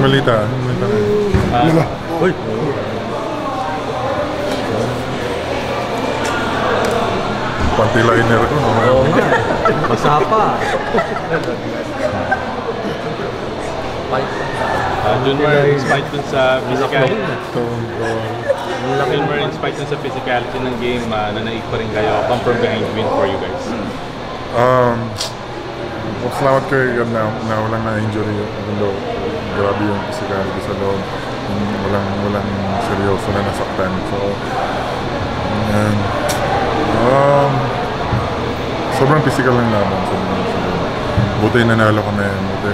Malita. Uy! Panty liner ko. Oo nga. Basa pa. Junmar inspired dun sa physicality. Junmar inspired dun sa physicality ng game na naik pa rin kayo. Come from behind win for you guys. Salamat kay God na walang na-injury. Although, grabe yung physicality sa loob. Walang seryoso na nasaktan. So, and, sobrang physical ng laban. Buti nanalo kami. Buti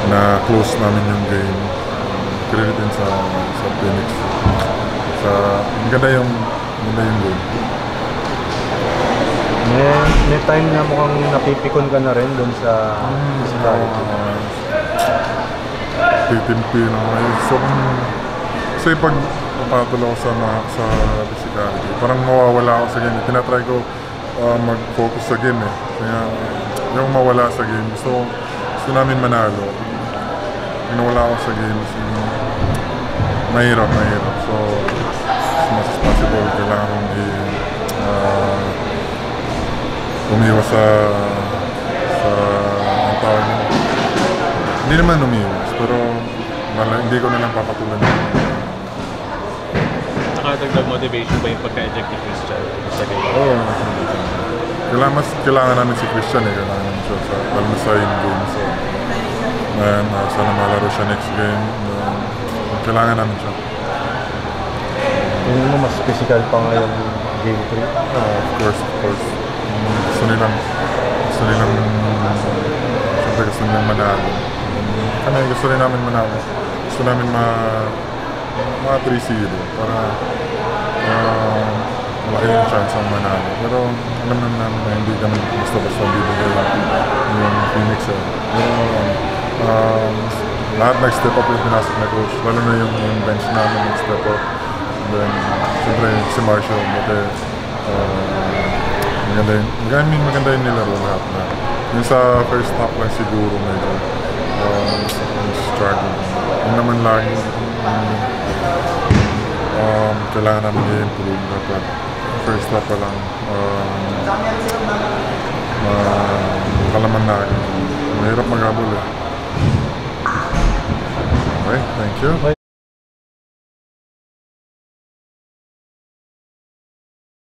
na close namin yung game. Credit din sa Phoenix. Maganda yung game. May time na mukhang napipikon ka na rin dun sa physicality. Titimpi na ngayon. So, kasi pag papatol ako sa physicality, parang mawawala ako sa game. Tinatry ko mag-focus sa game eh. Kaya yung mawala sa game. So, gusto namin manalo. Pag nawala ako sa game, mahirap. So, as much as possible, kailangan kong umiwas sa ang tawag mo. Hindi naman umiwas, pero hindi ko nalang papatulan. Nakadagdag motivation ba yung pagka-eject ni Christian sa game? Oo. Kailangan namin si Christian eh. Kailangan namin siya lalo na sa in-game. So, sana malaro siya next game. Kailangan namin siya. Hindi mo mas physical pa nga yung game 3? Of course. Gusto nilang siyempre gusto nilang manalo. Kami gusto rin namin manalo. Gusto namin mga 3-0 para malaki yung chance ang manalo. Pero alam namin na hindi kami basta-basta bibigay yung Phoenix eh. Pero lahat nag-step up yung pinasok na coach. Lalo na yung bench namin nag-step up. And then, siyempre si Marshall, buti maganda yung nilaro lahat na. Yung sa first half lang siguro medyo struggle. Yung naman lagi kailangan namin i-improve dapat. First half pa lang kalaman na agad. Mahirap mag-habol eh. Okay, thank you.